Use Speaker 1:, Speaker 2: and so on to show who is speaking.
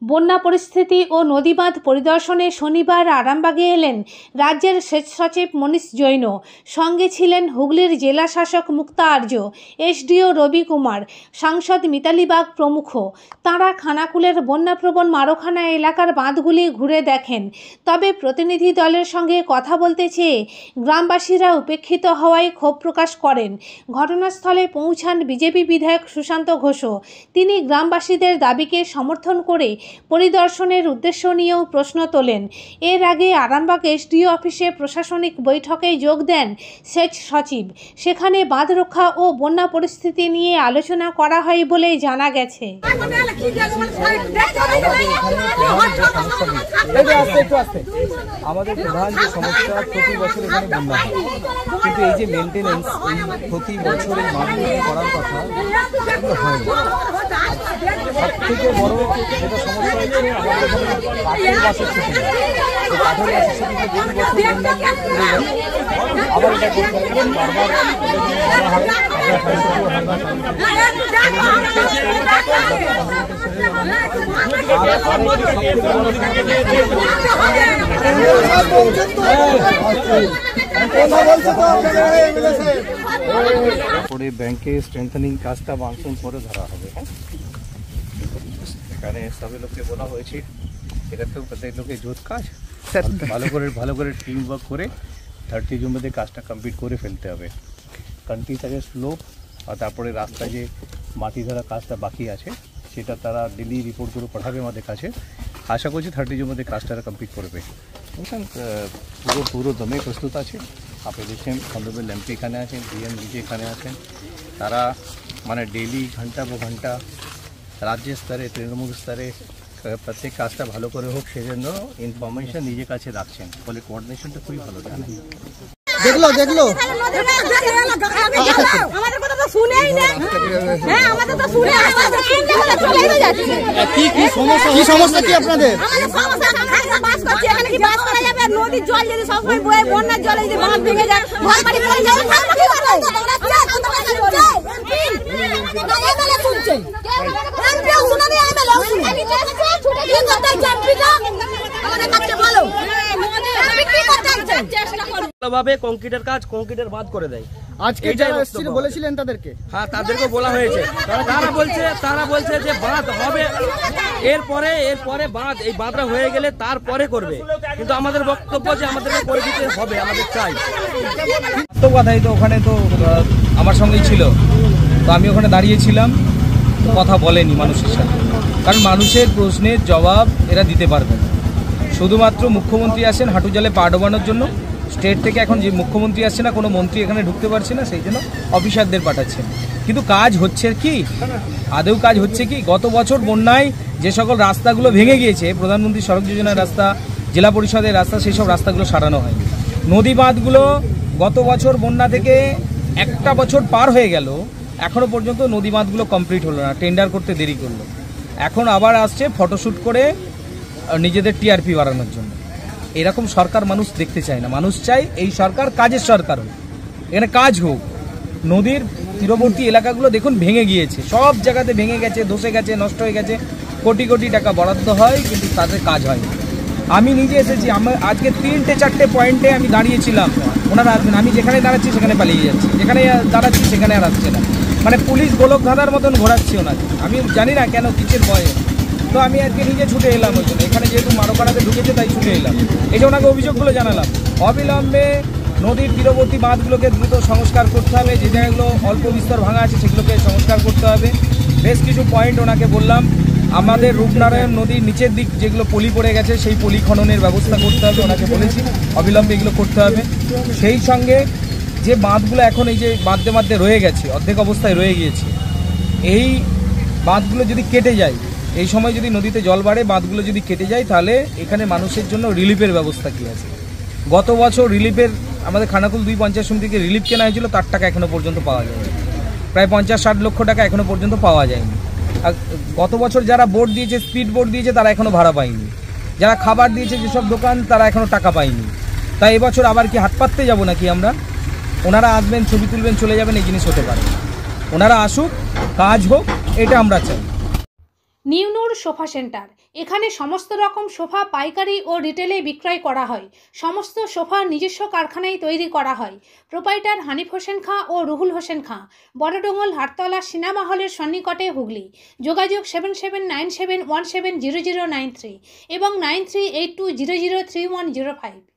Speaker 1: বন্যা পরিস্থিতি ও নদীবাঁধ পরিদর্শনে শনিবার আরামবাগে এলেন রাজ্যের সেচ সচিব মনীষ জৈন। সঙ্গে ছিলেন হুগলির জেলা শাসক মুক্তা আর্য, এসডিও রবি কুমার, সাংসদ মিতালি বাগ প্রমুখ। তাঁরা খানাকুলের বন্যাপ্রবণ মারখানা এলাকার বাঁধগুলি ঘুরে দেখেন। তবে প্রতিনিধি দলের সঙ্গে কথা বলতে চেয়ে গ্রামবাসীরা উপেক্ষিত হওয়ায় ক্ষোভ প্রকাশ করেন। ঘটনাস্থলে পৌঁছান বিজেপি বিধায়ক সুশান্ত ঘোষও। তিনি গ্রামবাসীদের দাবিকে সমর্থন করে পরিদর্শনের উদ্দেশ্য নিয়েও প্রশ্ন তোলেন। এর আগে আরামবাগ এসডিও অফিসে প্রশাসনিক বৈঠকে যোগ দেন সেচ সচিব। সেখানে বাঁধ রক্ষা ও বন্যা পরিস্থিতি নিয়ে আলোচনা করা হয় বলে জানা গেছে।
Speaker 2: আমাদের প্রধান যে সমস্যা, প্রতি বছর এখানে বন্যা হয়, কিন্তু এই যে মেনটেনেন্স, এই প্রতি বছর এই মাঠগুলি করার কথা হয়। সব থেকে বড় যেটা সমস্যা হচ্ছে আমাদের এখানে কাঠের বাসের ছুটি, এই কাঠের বাসের ছুটিতে প্রতি বছর বন্যা আবার এটা করতে হবে বারবার পরে ব্যাংকে স্ট্রেংথেনিং কাজটা মানসুন পরে ধরা হবে। এখানে সবাই লোককে বলা হয়েছে এটা তো প্রত্যেক লোকের জোট কাজ, ভালো করে টিম ওয়ার্ক করে 30 জুন মধ্যে কাজটা কমপ্লিট করে ফেলতে হবে। কন্ট্রিজ আগে স্লোপ আর তারপরে রাস্তায় যে মাটি ধরা কাজটা বাকি আছে সেটা তারা ডেলি রিপোর্টগুলো পাঠাবে আমাদের কাছে। আশা করছি 30 জুন মধ্যে কাজটা কমপ্লিট করবে। পুরো দমে প্রস্তুত আছে। আপনি দেখছেন অনারেবল এমপি এখানে আছেন, ডিএম নিজে এখানে আছেন। তারা মানে ডেলি ঘন্টা পর ঘন্টা রাজ্য স্তরে, তৃণমূল স্তরে প্রত্যেক কাজটা ভালো করে হোক সেজন্য ইনফরমেশন নিজের কাছে রাখছেন, ফলে কোঅর্ডিনেশনটা খুবই ভালো থাকে।
Speaker 3: দেখলো
Speaker 4: আমাদের কথা তো শুনেই না। হ্যাঁ, আমাদের তো শুনে
Speaker 3: কি সমস্যা কি আপনাদের?
Speaker 4: বাস করছি, এখানে কি বাস করা যাবে? নদীর জল যদি সবসময় বয়ে, বন্যার জলে যদি বাঁধ ভেঙে যায়, ঘর বাড়ি পড়ে যাবে, থাকবো কি করে?
Speaker 5: ভাবে কংক্রিটের কাজ, কংক্রিটের বাঁধ করে দেয়।
Speaker 3: আজকে যারা এসেছিল বলেছিলেন তাদেরকে?
Speaker 5: হ্যাঁ, তাদেরকে বলা হয়েছে। তারা বলছে যে বাঁধ হবে, এরপরে বাঁধ, এই বাঁধটা হয়ে গেলে তারপরে করবে। কিন্তু আমাদের বক্তব্য যে আমাদেরকে করে দিতে হবে, আমাদের চাই।
Speaker 2: তো কথাই তো ওখানে তো আমার সঙ্গেই ছিল, তো আমি ওখানে দাঁড়িয়েছিলাম, কথা বলেনি মানুষের সাথে, কারণ মানুষের প্রশ্নের জবাব এরা দিতে পারবে না। শুধুমাত্র মুখ্যমন্ত্রী আসেন হাঁটু জলে পা ডোবানোর জন্য। স্টেট থেকে এখন যে মুখ্যমন্ত্রী আসছে না, কোনো মন্ত্রী এখানে ঢুকতে পারছে না, সেই জন্য অফিসারদের পাঠাচ্ছেন। কিন্তু কাজ হচ্ছে কি? আদৌ কাজ হচ্ছে কি? গত বছর বন্যায় যে সকল রাস্তাগুলো ভেঙে গিয়েছে, প্রধানমন্ত্রী সড়ক যোজনার রাস্তা, জেলা পরিষদের রাস্তা, সেই সব রাস্তাগুলো সারানো হয়নি। নদী বাঁধগুলো গত বছর বন্যা থেকে একটা বছর পার হয়ে গেল, এখনও পর্যন্ত নদী বাঁধগুলো কমপ্লিট হলো না, টেন্ডার করতে দেরি করলো। এখন আবার আসছে ফটোশ্যুট করে নিজেদের টিআরপি বাড়ানোর জন্য। এরকম সরকার মানুষ দেখতে চায় না। মানুষ চাই এই সরকার কাজের সরকার হোক, এখানে কাজ হোক। নদীর তীরবর্তী এলাকাগুলো দেখুন ভেঙে গিয়েছে, সব জায়গাতে ভেঙে গেছে, ধসে গেছে, নষ্ট হয়ে গেছে। কোটি কোটি টাকা বরাদ্দ হয়, কিন্তু তাদের কাজ হয় না। আমি নিজে এসেছি, আমার আজকে 3-4টে পয়েন্টে আমি দাঁড়িয়েছিলাম, ওনারা আসবেন। আমি যেখানে দাঁড়াচ্ছি সেখানে পালিয়ে যাচ্ছি, যেখানে দাঁড়াচ্ছি সেখানে আর আসছে না। মানে পুলিশ গোলক ধাঁধার মতন ঘোরাচ্ছি ওনাকে। আমি জানি না কেন, কিসের ভয়ে। তো আমি আজকে নিজে ছুটে এলাম ওই জন্য, এখানে যেহেতু মারখানাতে ঢুকেছে তাই ছুটে এলাম। এই যে ওনাকে অভিযোগগুলো জানালাম, অবিলম্বে নদীর তীরবর্তী বাঁধগুলোকে দ্রুত সংস্কার করতে হবে, যে জায়গাগুলো অল্প বিস্তর ভাঙা আছে সেগুলোকে সংস্কার করতে হবে। বেশ কিছু পয়েন্ট ওনাকে বললাম। আমাদের রূপনারায়ণ নদীর নিচের দিক যেগুলো পলি পড়ে গেছে, সেই পলি খননের ব্যবস্থা করতে হবে, ওনাকে বলেছি অবিলম্বে এগুলো করতে হবে। সেই সঙ্গে যে বাঁধগুলো এখন এই যে বাঁধতে রয়ে গেছে, অর্ধেক অবস্থায় রয়ে গিয়েছে, এই বাঁধগুলো যদি কেটে যায়, এই সময় যদি নদীতে জল বাড়ে, বাঁধগুলো যদি কেটে যায়, তাহলে এখানে মানুষের জন্য রিলিফের ব্যবস্থা কী আছে? গত বছর রিলিফের আমাদের খানাকুল 2 পঞ্চায়েত সমিতিকে রিলিফ কেনা হয়েছিল, তার টাকা এখনও পর্যন্ত পাওয়া যায়নি। প্রায় 50-60 লক্ষ টাকা এখনও পর্যন্ত পাওয়া যায়নি। আর গত বছর যারা বোট দিয়েছে, স্পিড বোট দিয়েছে, তারা এখনও ভাড়া পায়নি। যারা খাবার দিয়েছে যেসব দোকান, তারা এখনও টাকা পায়নি। তাই এবছর আবার কি হাত পাততে যাবো নাকি আমরা? ওনারা আসবেন, ছবি তুলবেন, চলে যাবেন, এই জিনিস হতে পারে। ওনারা আসুক, কাজ হোক, এটা আমরা চাই।
Speaker 1: নিউনুর সোফা সেন্টার এখানে সমস্ত রকম সোফা পাইকারি ও রিটেলে বিক্রয় করা হয়। সমস্ত সোফা নিজস্ব কারখানায় তৈরি করা হয়। প্রোপাইটার হানিফ হোসেন খাঁ ও রুহুল হোসেন খাঁ, বড়ডোঙ্গল হাটতলা সিনেমা হলের সন্নিকটে, হুগলি। যোগাযোগ 7797170093 এবং 9382003105।